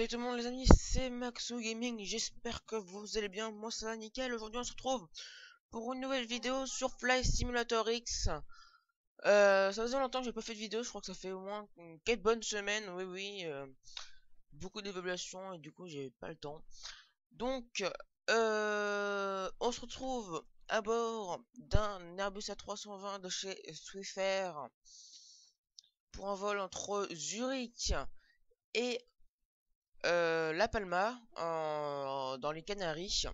Salut tout le monde les amis, c'est Maxou Gaming, j'espère que vous allez bien, moi ça va nickel. Aujourd'hui on se retrouve pour une nouvelle vidéo sur Flight Simulator X. Ça faisait longtemps que j'ai pas fait de vidéo, je crois que ça fait au moins quelques bonnes semaines, oui, beaucoup d'évaluations et du coup j'ai pas le temps. Donc, on se retrouve à bord d'un Airbus A320 de chez Swiffair pour un vol entre Zurich et La Palma dans les Canaries.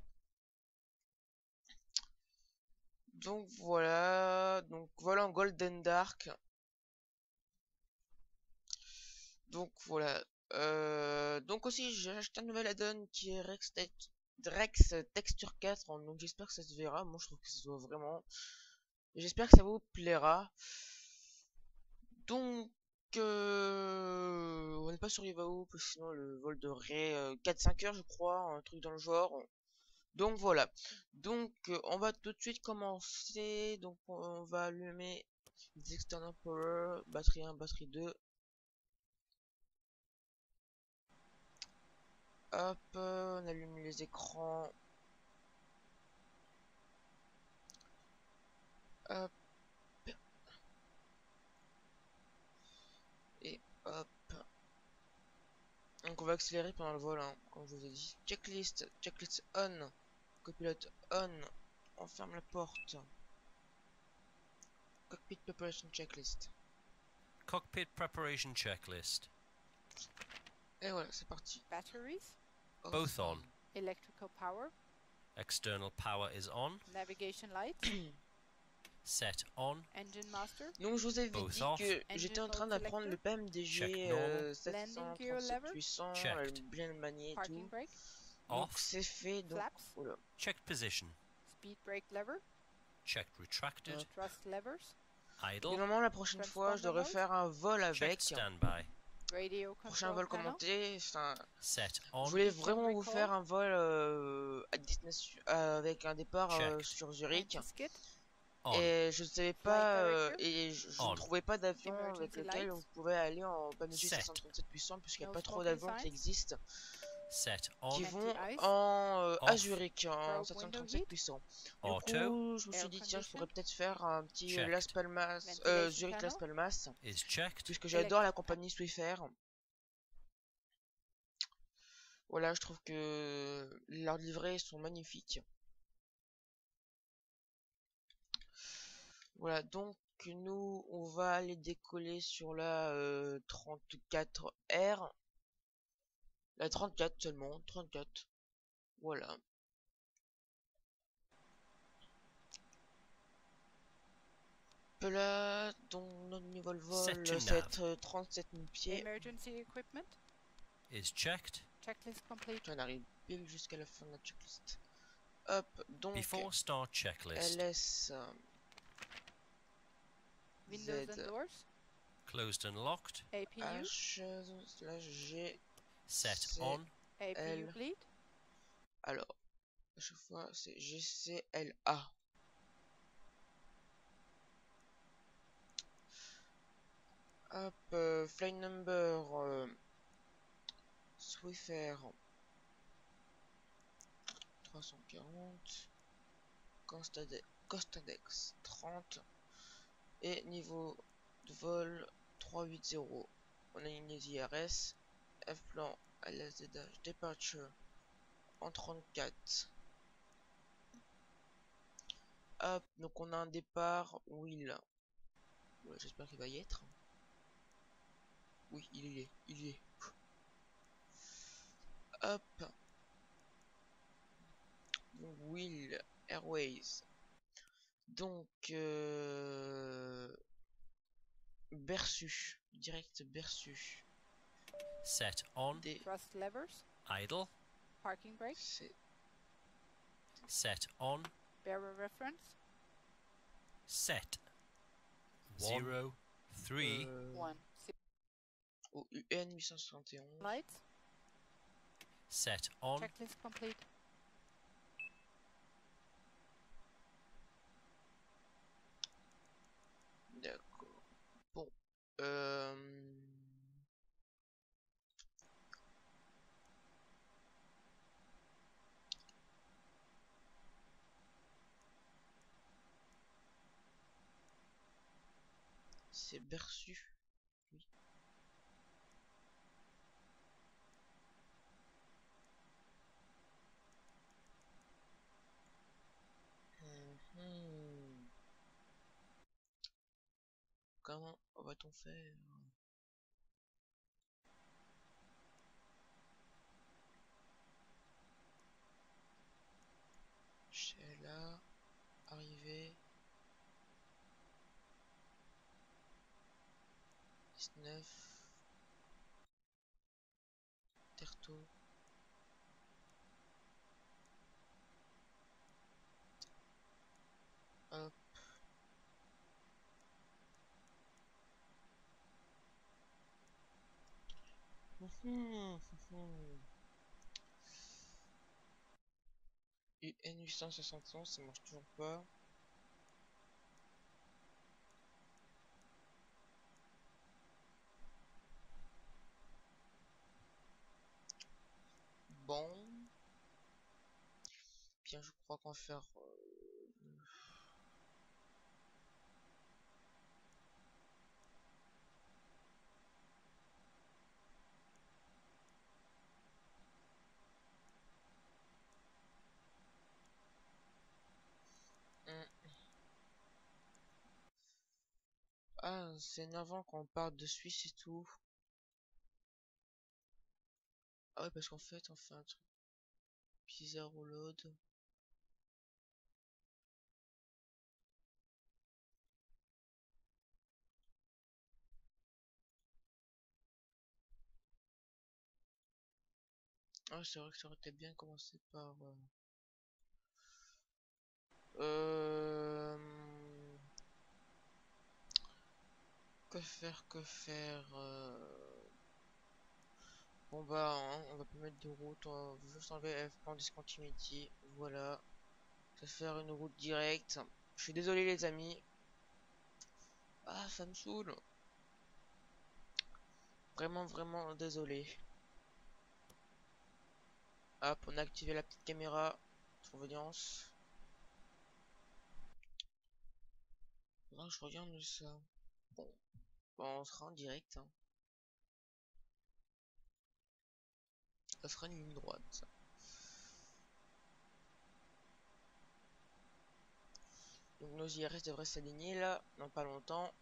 Donc voilà en Golden Dark. Donc voilà. Donc aussi j'ai acheté un nouvel add-on qui est Rex Texture 4. Donc j'espère que ça se verra. Moi je trouve que ça se voit vraiment. J'espère que ça vous plaira. Donc on n'est pas sur Yahoo parce que sinon le vol durerait 4-5 heures je crois, un truc dans le genre. Donc voilà. Donc on va tout de suite commencer. Donc on va allumer les external power, batterie 1, batterie 2. Hop, on allume les écrans. Hop et hop. Donc on va accélérer pendant le vol, hein, comme je vous ai dit. Checklist on. Copilote on. On ferme la porte. Cockpit preparation checklist. Cockpit preparation checklist. Et voilà, c'est parti. Batteries, Both on. electrical power, External power is on. navigation lights, Set on. engine master, Donc je vous avais Both dit off. que j'étais en train d'apprendre le Check PMDG normal. Landing gear 737 lever. puissant, Checked. bien le manier et parking tout. brake, Donc Off. c'est fait, donc flaps, voilà. Checked position. speed brake lever, Checked retracted. Hop. thrust levers, Et Idle. normalement la prochaine fois je devrais faire un vol Checked avec. standby. radio Prochain control vol panel, commenté. Enfin, Set je on. voulais System vraiment vous recall. faire un vol à destination avec un départ Checked. sur Zurich. anti-skid, On. Et je ne savais pas director. et je On. ne trouvais pas d'avion avec Emergency lequel on lights. pouvait aller en PMDG Set. 737 puissant puisqu'il n'y a No pas trop smoking d'avions qui signs. existent Set on. qui vont Anti-ice. à Off. Zurich en Probe window 737 heat. puissant. Du Auto coup, je me suis Air dit tiens, je condition. pourrais peut-être faire un petit Checked. Las Palmas, Ventilation Zurich Las panel. Palmas, is checked. puisque j'adore la Electric compagnie Swiffair. Voilà, je trouve que leurs livrets sont magnifiques. Voilà, donc nous, on va aller décoller sur la 34R. La 34 seulement, 34. Voilà. Là, donc notre niveau de Set to vol, c'est nav. être 37 000 pieds. Emergency equipment, Is checked. checklist complete, On arrive pile jusqu'à la fin de la checklist. Hop, donc Before start checklist. LS windows Z and doors, Closed and locked. APU, H/G Set C'est- on. APU L. bleed, Alors, à chaque fois c'est GCLA. Hop, flight number Swiffair 340, Costadex 30 et niveau de vol 380. On a une IRS, F-plan LSDH departure en 34. Hop, donc on a un départ Will. Ouais, j'espère qu'il va y être. Oui, il y est, il y est. Hop. Donc Will Airways. Donc Berçu, direct Berçu. Set on. Des thrust levers, Idle. parking brake, c'est Set on. bearer reference, Set. 0, 3. 1, au UN 871. lights, Set on. checklist complete, D'accord. Bon. C'est Berçu. Oui. Comment va-t-on faire? Sheila, arrivé. 19. Terto. Hop. UN 871, ça marche toujours pas. Bon. Bien, je crois qu'on va faire... Ah, c'est énervant quand on part de Suisse et tout. Ah ouais, parce qu'en fait, on fait un truc bizarre au load. Ah, c'est vrai que ça aurait été bien commencé par... Que faire, que faire Bon bah, hein, on va pas mettre de route, on va juste enlever F plan discontinuity. Voilà. Ça va faire une route directe. Je suis désolé les amis. Ah, ça me saoule. Vraiment, vraiment désolé. Hop, on a activé la petite caméra. Surveillance. Non, je regarde ça. Bon, on sera en direct. Hein. Ça sera une ligne droite. Ça. Donc nos IRS devraient s'aligner là, dans pas longtemps.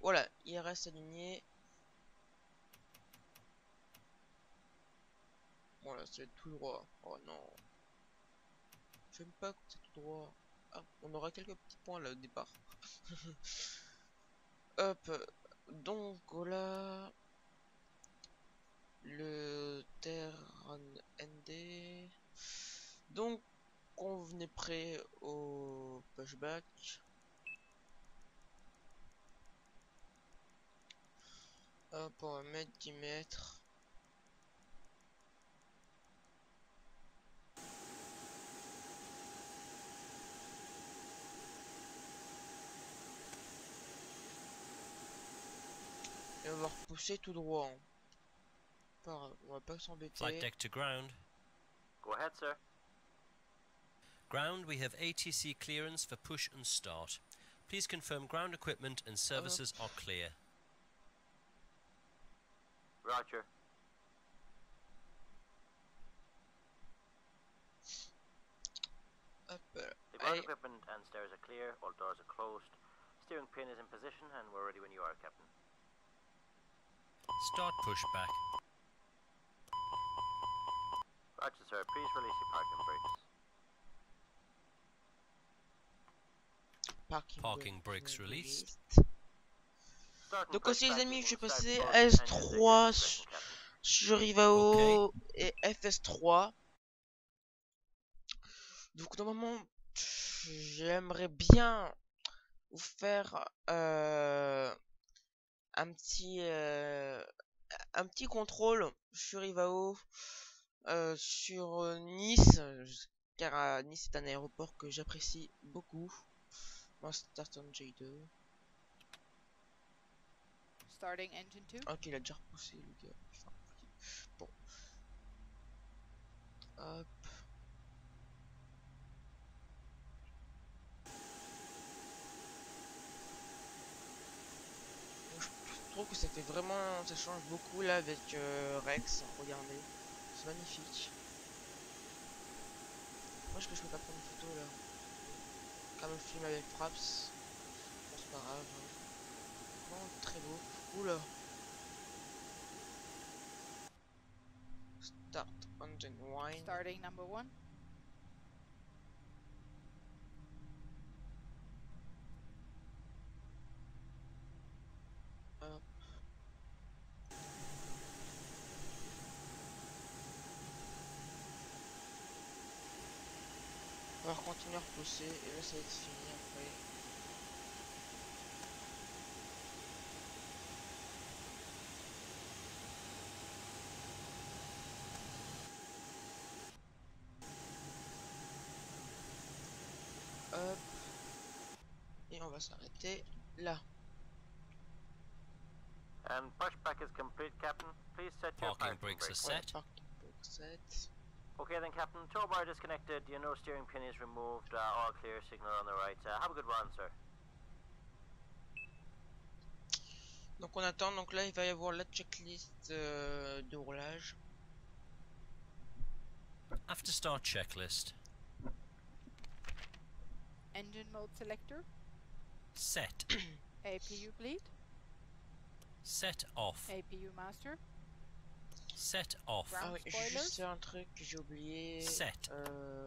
Voilà, IRS aligné. Voilà, ça va être tout droit. Oh non. J'aime pas quand c'est tout droit. Ah, on aura quelques petits points là au départ. Hop. Donc là. Le Terran ND. Donc on venait prêt au pushback. Hop, on va mettre 10 mètres. Et on va repousser tout droit. Hein. On va pas Flight s'embêter. deck to ground. Go ahead, sir. Ground, we have ATC clearance for push and start. Please confirm ground equipment and services are clear. Roger. Hop. The ground Allez. equipment and stairs are clear, all doors are closed. Steering pin is in position and we're ready when you are, Captain. Start pushback. Roger, sir. Please release your parking brakes. Parking brakes released. Donc aussi les amis, je suis passé S3 sur Rivao et FS3. Donc normalement, j'aimerais bien vous faire un petit contrôle sur Rivao, sur Nice. car Nice est un aéroport que j'apprécie beaucoup. On start on J2. Starting engine 2. Ok, il a déjà repoussé le gars. Enfin, bon. Hop. Je trouve que ça fait vraiment, ça change beaucoup là avec Rex. Regardez, c'est magnifique. Moi, je peux pas prendre une photo là. Comme le film avec Fraps. Bon, c'est pas grave. Bon, très beau. Oula. Start engine wine. Starting number 1. Hop. On va continuer à repousser et là ça va être fini après. Hop. Et on va s'arrêter là. And pushback is complete, Captain. Please set your Parking brakes are Ouais, set. parking brake set. Okay then, Captain. Tow bar disconnected. You know steering pin is removed. All clear. Signal on the right. Have a good run, sir. Donc on attend, donc là il va y avoir la checklist de roulage. After start checklist. Engine mode selector. Set. APU bleed. Set off. APU master. Set off. Ground Ah oui, spoilers. juste un truc que j'ai oublié. Set.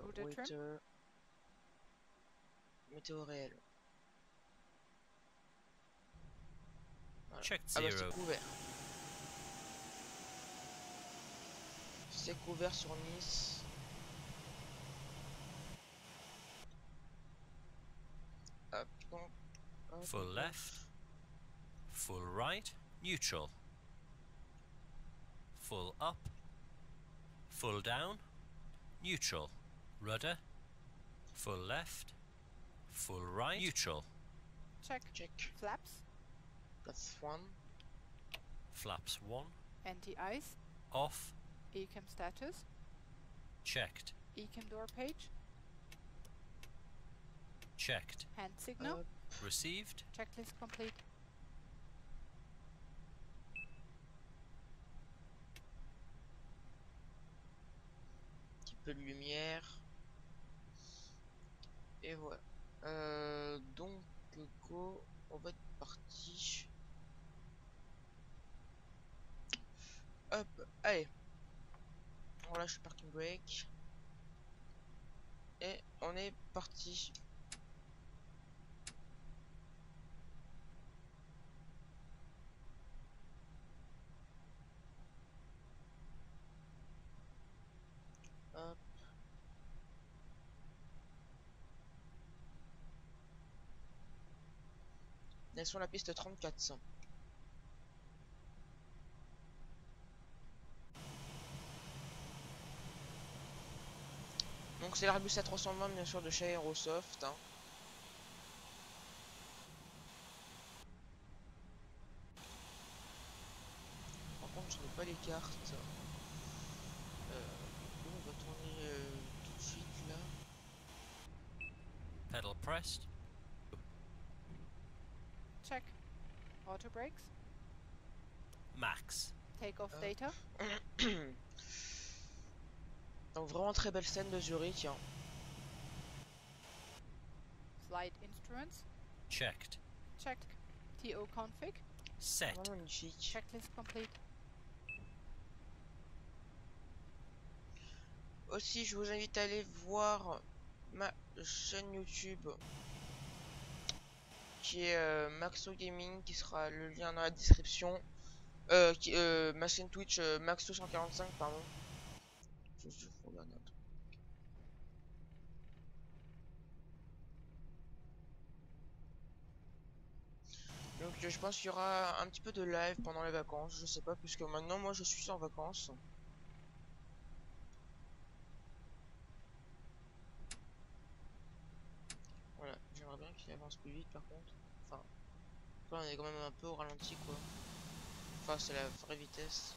Router trim. Waiter. Météo réel. Voilà. Checked Ah bah c'est zero. couvert. C'est couvert sur Nice. Hop, donc, hop, Full hop. left. Full right. Neutral. Full up. Full down. Neutral. Rudder. Full left. Full right. Neutral. Check. Check. Flaps. That's one. Flaps 1. Anti-ice. Off. Ecam status. Checked. Ecam door page. Checked. Hand signal. Hop. Received. Checklist complete. Petit peu de lumière. Et voilà. Donc go, on va être parti. Hop, allez. On lâche le parking brake. Et on est parti. Hop. On est sur la piste 3400. Donc c'est l'Airbus A320 bien sûr de chez Aerosoft. Hein. Par contre je n'ai pas les cartes. On va tourner tout de suite là. Pedal pressed. Check. Auto brakes. Max. Take off data. Donc vraiment très belle scène de Zurich. Hein. Flight instruments. Checked. Checked. TO config. Set. Vraiment magnifique. Checklist complete. Aussi je vous invite à aller voir ma chaîne YouTube qui est Maxo Gaming, qui sera le lien dans la description. Ma chaîne Twitch Maxo 145 pardon. Je regarde un truc. Donc je pense qu'il y aura un petit peu de live pendant les vacances, je sais pas, puisque maintenant moi je suis en vacances. vite par contre. Enfin, là, on est quand même un peu au ralenti quoi. Enfin, c'est la vraie vitesse.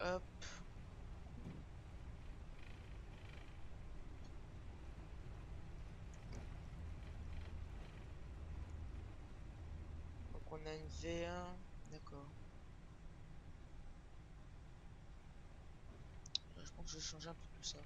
Hop. Donc on a une V1, d'accord. Je pense que je vais changer un peu tout ça.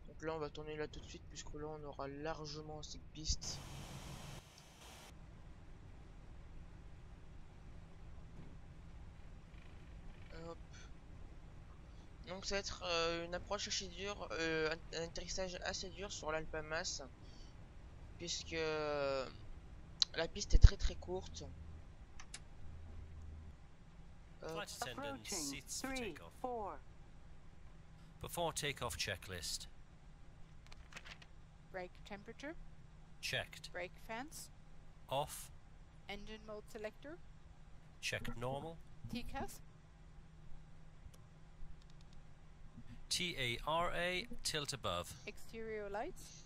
Donc là on va tourner là tout de suite puisque là on aura largement assez de pistes. Hop. Donc ça va être une approche assez dure, un atterrissage assez dur sur l'Alpamas puisque la piste est très courte. Flight attendant Approaching. seats for 3, takeoff. 4. Before takeoff checklist. Brake temperature. Checked. Brake fans. Off. Engine mode selector. Checked normal. TCAS. TARA tilt above. Exterior lights.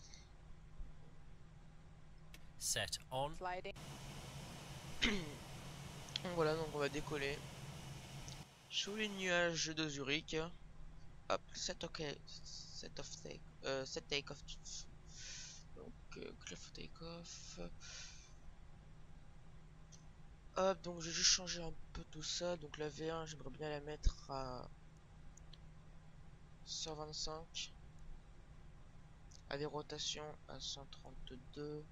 Set on. Sliding. Donc voilà, donc on va décoller sous les nuages de Zurich. Hop, set take off. Donc clear for take off. Hop, donc j'ai juste changé un peu tout ça. Donc la V1, j'aimerais bien la mettre à 125. À des rotations à 132.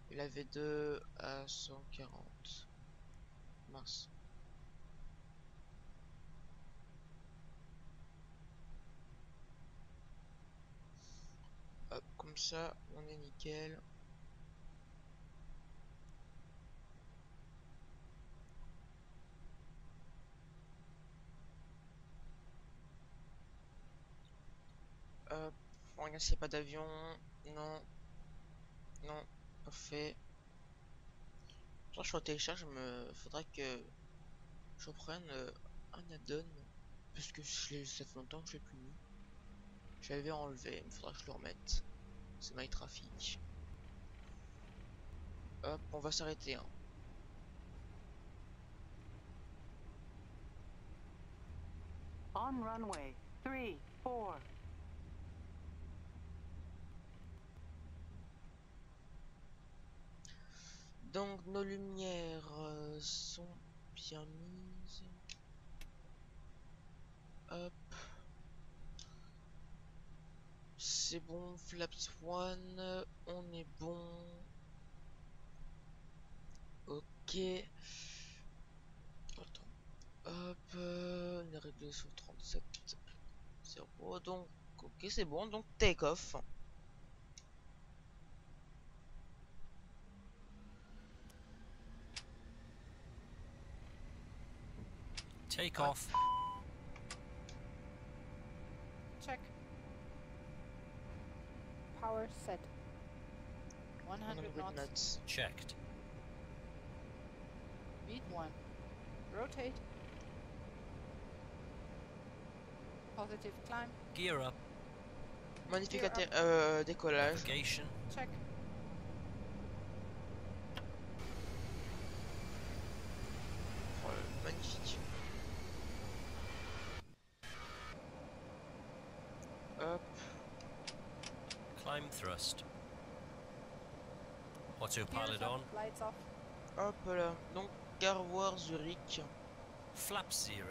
Et la V2 à 140. Mince. Hop, comme ça, on est nickel. Hop, on regarde s'il n'y a pas d'avion. Non. Non, parfait. Quand je télécharge, faudra que je prenne un add-on. Parce que ça fait longtemps que je l'ai plus mis. Je l'avais enlevé, il faudra que je le remette. C'est MyTraffic. Hop, on va s'arrêter. Hein. On runway. 3, 4. Donc nos lumières sont bien mises. Hop. C'est bon, Flaps 1, on est bon. Ok. Attends. Hop, on est réglé sur 37. 0, donc ok c'est bon, donc take off. Take Ah. off. Check. Power set. 100 knots. knots. Checked. Speed 1. Rotate. Positive climb. Gear up. Magnifique Gear décollage. Navigation. Check. Oh, magnifique. Hop. Climb thrust. Autopilot Gears up, on. lights off. Hop là. Donc Garwar Zurich. Flap 0.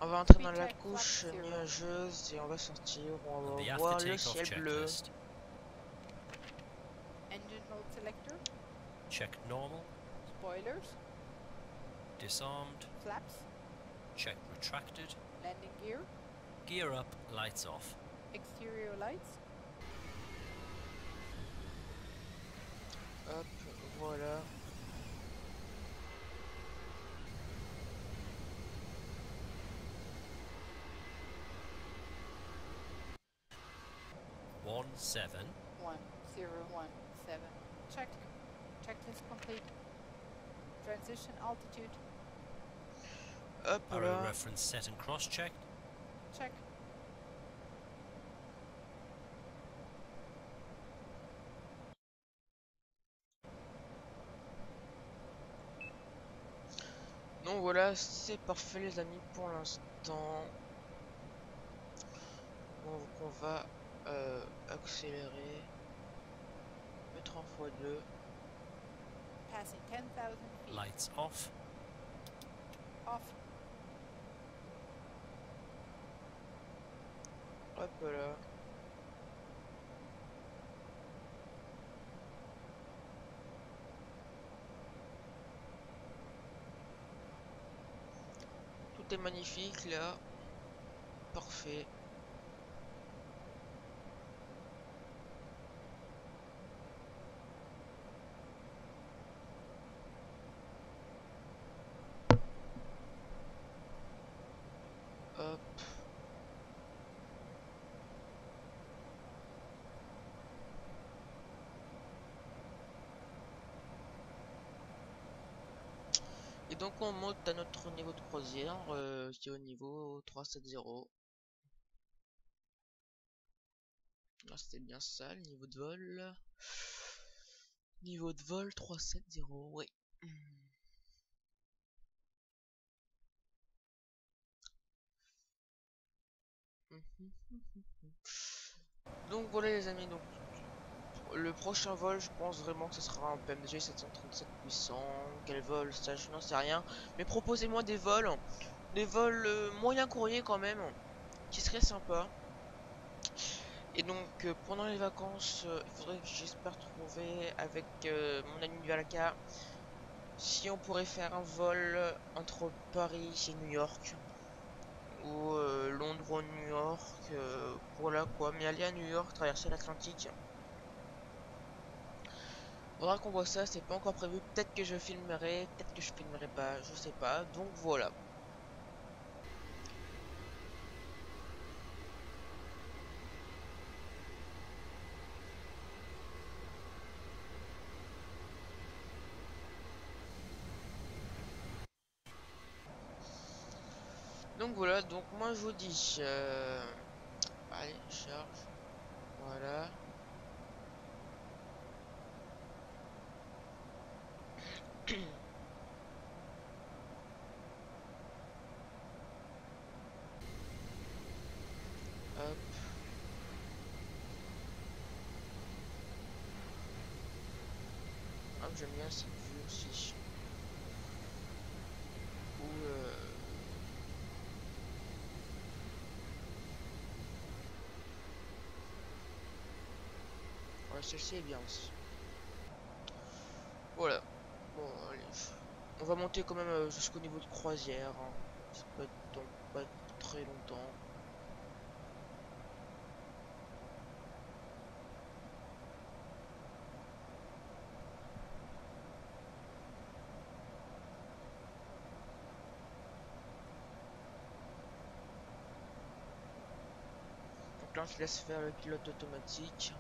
On va entrer dans la Check, couche flaps 0. nuageuse et on va sortir. On The va after voir le takeoff ciel bleu. checklist. Engine mode selector. Checked normal. Spoilers. Disarmed. Flaps. Checked retracted. Landing gear. Gear up. Lights off. Exterior lights. Hop, voilà. One 7. 1017. Check. Checklist complete. Transition altitude Hop Arrow là. reference set and cross-checked. Check. Donc voilà, c'est parfait les amis pour l'instant. Donc on va accélérer, mettre en x2. Passing 10,000 feet. Lights off. Off. Hop là. Tout est magnifique là. Parfait. Hop. Et donc on monte à notre niveau de croisière qui est au niveau 370. Là c'était bien ça, le niveau de vol. Niveau de vol 370, oui. Donc voilà les amis, donc le prochain vol je pense vraiment que ce sera un PMG 737-800. Quel vol ça je n'en sais rien. Mais proposez-moi des vols moyens courriers quand même, qui seraient sympas. Et donc pendant les vacances, il faudrait que j'espère trouver avec mon ami Valaka si on pourrait faire un vol entre Paris et New York. Ou Londres ou New York, voilà quoi, mais aller à New York, traverser l'Atlantique. Faudra qu'on voit ça, c'est pas encore prévu, peut-être que je filmerai, peut-être que je filmerai pas, je sais pas, donc voilà. Donc voilà, donc moi je vous dis, allez, charge, voilà. Hop. Hop, j'aime bien cette vue aussi. Ou ouais, celle-ci est bien aussi. Voilà. Bon, allez. On va monter quand même jusqu'au niveau de croisière. Hein. Ça peut être donc pas très longtemps. Donc là, on se laisse faire le pilote automatique.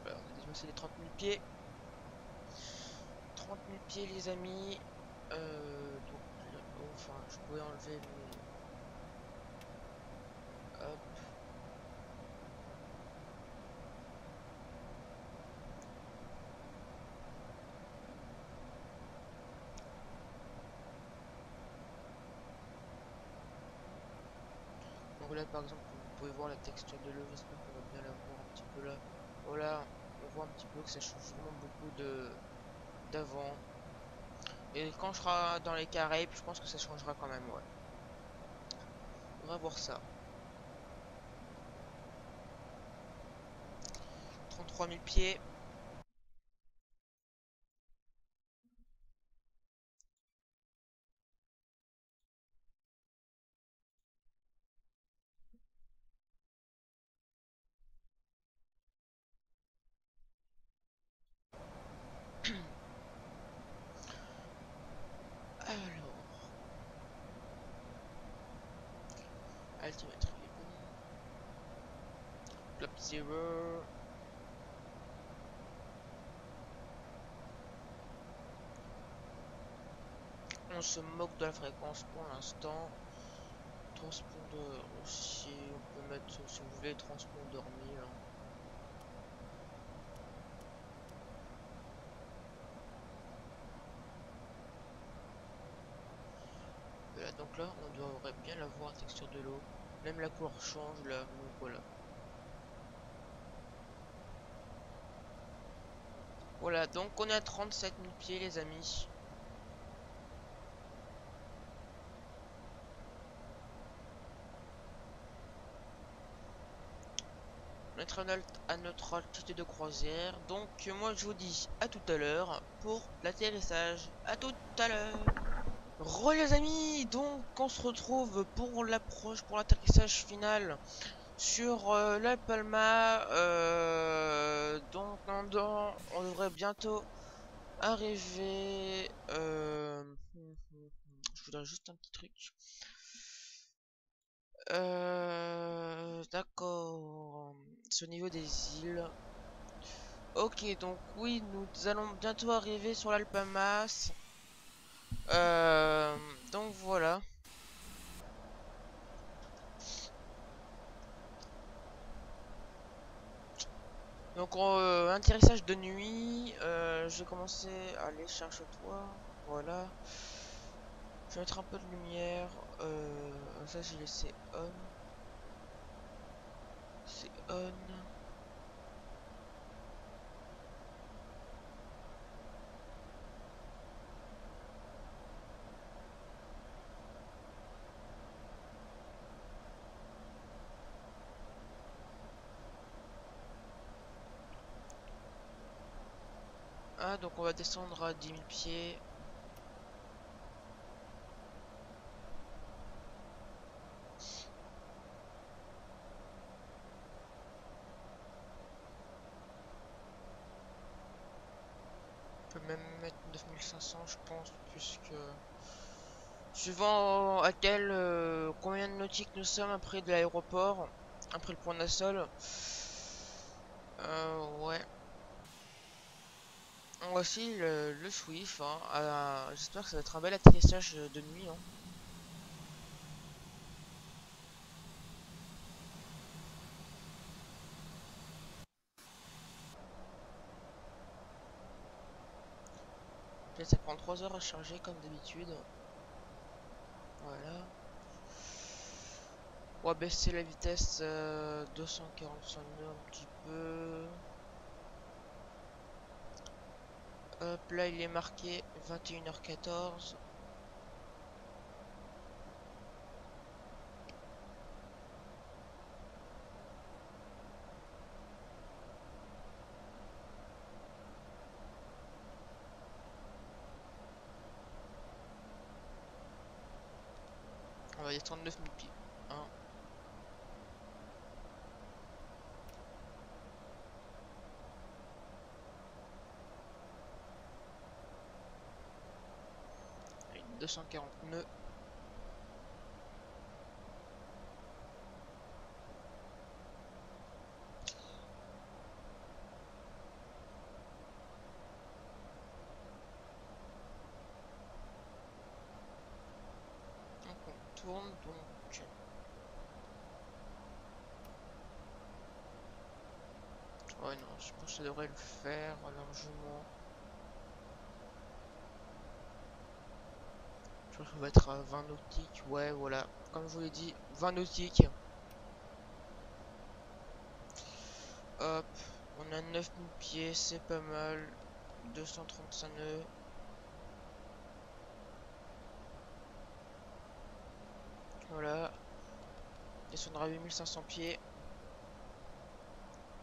Voilà, on a dépassé les 30 000 pieds. 30 000 pieds, les amis. Donc, enfin, je pouvais enlever les... Hop. Donc là, par exemple, vous pouvez voir la texture de l'eau. J'espère qu'on va bien la voir un petit peu là. Voilà, on voit un petit peu que ça change vraiment beaucoup d'avant. Et quand je serai dans les Caraïbes, je pense que ça changera quand même, ouais. On va voir ça. 33 000 pieds. Alors, altimétrie est bon. receiver. On se moque de la fréquence pour l'instant. Transpondeur aussi, on peut mettre si vous voulez transpondeur 1000. Voilà, donc là on devrait bien la voir, la texture de l'eau. Même la couleur change là, donc voilà. Voilà, donc on est à 37 000 pieds les amis. Mettre un alt à notre altitude de croisière. Donc moi je vous dis à tout à l'heure pour l'atterrissage. À tout à l'heure. Re les amis, donc on se retrouve pour l'approche, pour l'atterrissage final sur La Palma. Donc on devrait bientôt arriver. Je voudrais juste un petit truc. D'accord. C'est au niveau des îles. Ok, donc oui, nous allons bientôt arriver sur l'Alpamas. Donc voilà. Donc atterrissage de nuit. Je vais commencer à aller cherche-toi. Voilà. Je vais mettre un peu de lumière. Ça j'ai laissé on. C'est on. Ah, donc on va descendre à 10 000 pieds. On peut même mettre 9500 je pense, puisque suivant à quel combien de nautiques nous sommes après de l'aéroport, après le point d'Assol. Ouais. Voici le Swift. Hein. J'espère que ça va être un bel atterrissage de nuit. Hein. Là, ça prend 3 heures à charger comme d'habitude. Voilà. On va baisser la vitesse 245 nœuds un petit peu. Hop, là il est marqué 21h14. On va descendre 9000 pieds. Hein. Allez, 240 nœuds. Donc on tourne donc. Ouais non, je pense que ça devrait le faire largement. Je pense qu'on va être à 20 nautiques. Ouais voilà, comme je vous l'ai dit, 20 nautiques. Hop, on a 9000 pieds, c'est pas mal. 235 nœuds. Voilà. Descendra à 8500 pieds.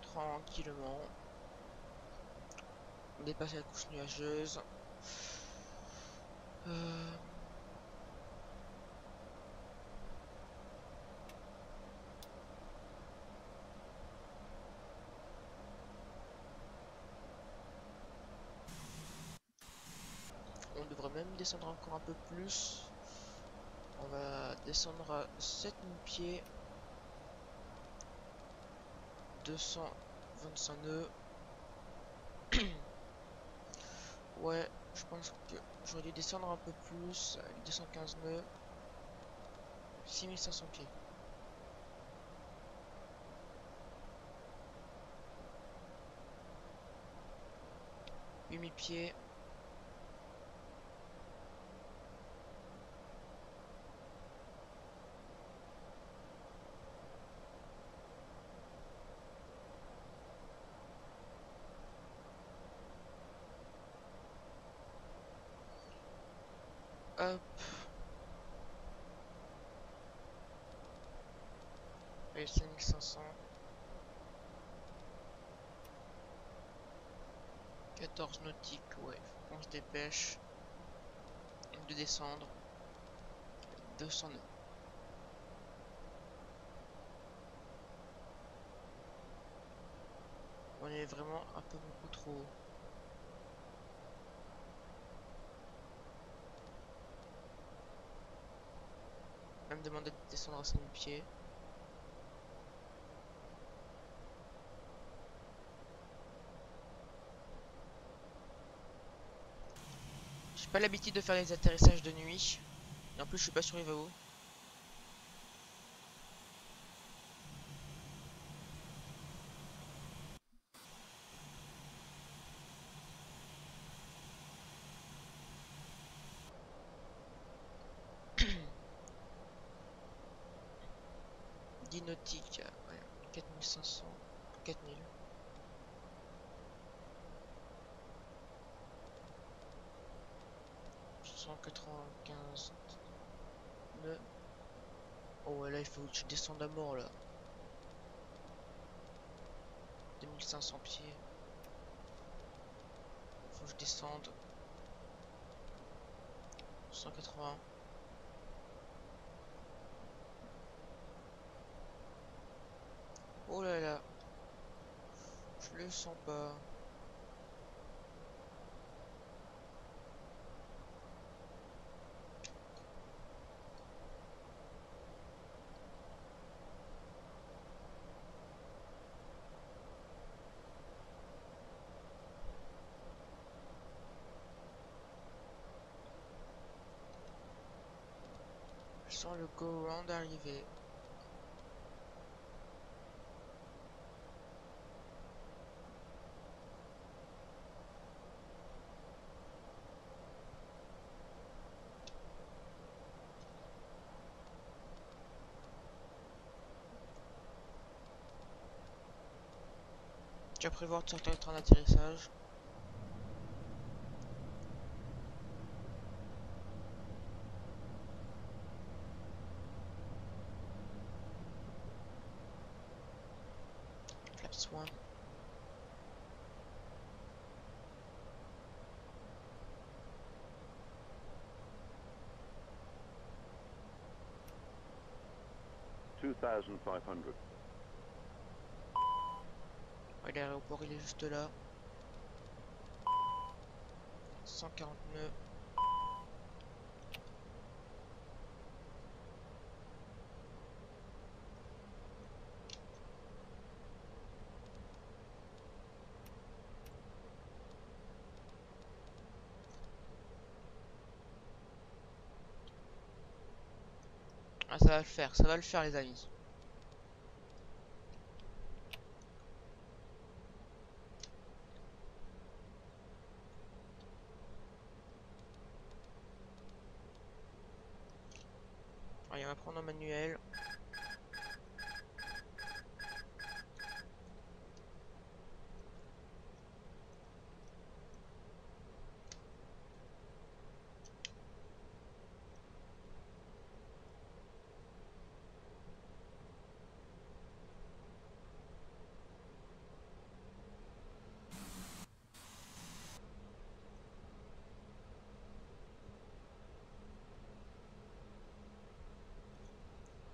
Tranquillement. On dépasse la couche nuageuse. On devrait même descendre encore un peu plus. On va descendre à 7000 pieds. 225 nœuds. Ouais, je pense que j'aurais dû descendre un peu plus. 215 nœuds. 6500 pieds. 8000 pieds. Hop. Et 5500. 14 nautiques, ouais, faut qu'on se dépêche de descendre. 200 nœuds. On est vraiment un peu beaucoup trop haut. Même demander de descendre à 5000 pieds. J'ai pas l'habitude de faire les atterrissages de nuit. Et en plus je suis pas sûr il va où. Nautique, ouais, 4500, 4000. $195 nœuds. Oh ouais, là il faut que je descende à mort là. 2500 pieds. Faut que je descende. 180. Oh là là. Je le sens pas. Je sens le go round arriver. Tu vas prévoir de sortir le train d'atterrissage. Flaps 1. Ouais, l'aéroport il est juste là. 140 nœuds. Ah, ça va le faire les amis. Allez, on va prendre un manuel.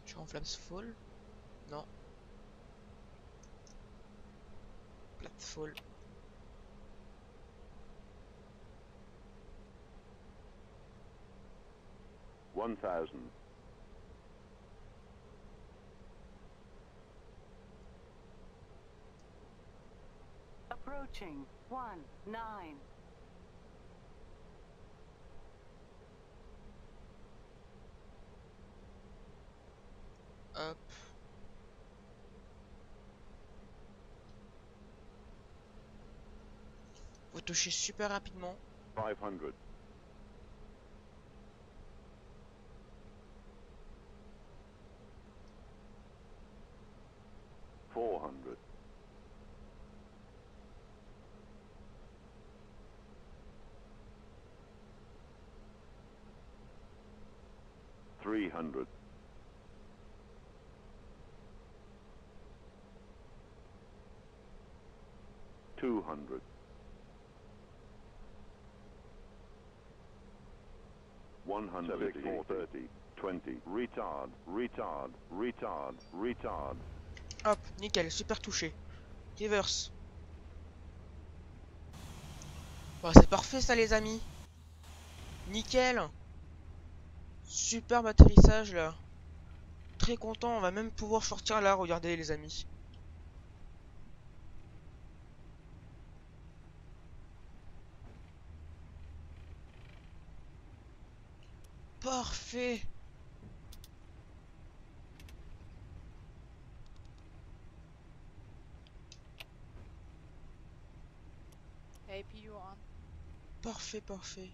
Je suis en flaps full. Non. Flaps full. Approaching 19. Hop. Faut toucher super rapidement. 500. 400. 300. 200. 170. 430. 20. Retard. Retard. Retard. Retard. Hop, nickel, super touché. Reverse. Bon, c'est parfait ça les amis. Nickel. Superbe atterrissage là. Très content, on va même pouvoir sortir là, regardez les amis. Parfait. APU on. Parfait, parfait.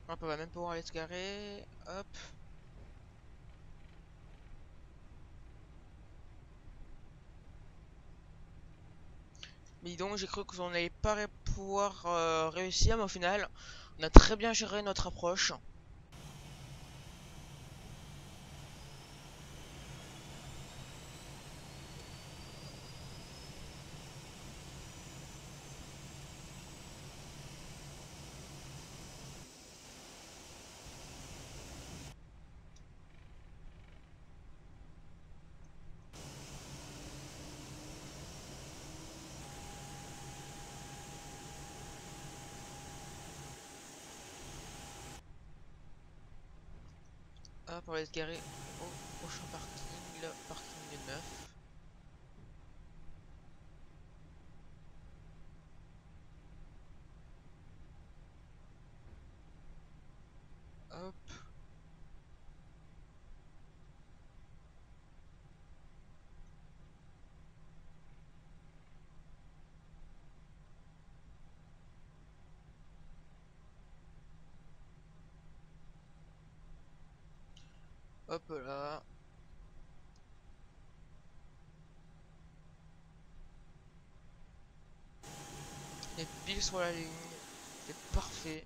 Hop, on va même pouvoir aller se garer. Hop. Mais donc j'ai cru qu'on n'allait pas pouvoir réussir, mais au final, on a très bien géré notre approche. Hop, on va se garer au prochain parking, le parking 9. Hop. Hop là. Et pile sur la ligne. C'est parfait.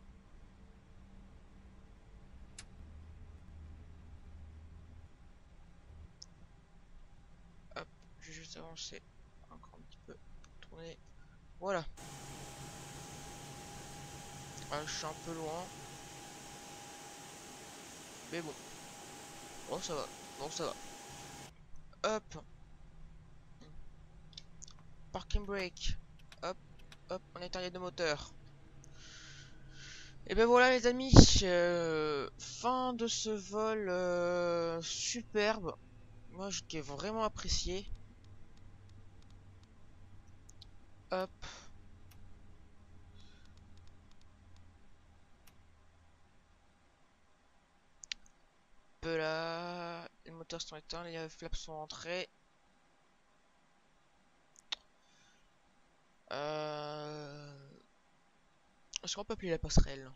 Hop, je vais juste avancer encore un petit peu. Tourner. Voilà. Ah, je suis un peu loin. Mais bon. Bon, ça va. Bon, ça va. Hop. Parking brake. Hop. Hop, on est arrivé de moteur. Et ben voilà les amis, fin de ce vol superbe. Moi j'ai vraiment apprécié. Hop. Là, les moteurs sont éteints, les flaps sont entrés. Est-ce qu'on peut appeler la passerelle?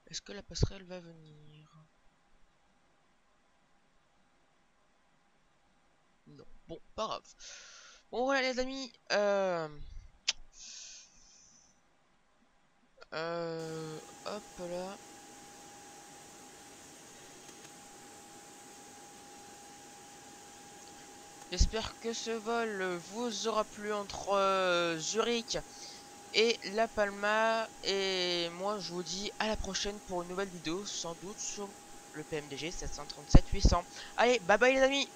Est-ce que la passerelle va venir? Non. Bon, pas grave. Bon voilà les amis. Hop là. J'espère que ce vol vous aura plu entre Zurich et La Palma. Et moi je vous dis à la prochaine pour une nouvelle vidéo, sans doute sur le PMDG 737-800. Allez, bye bye les amis!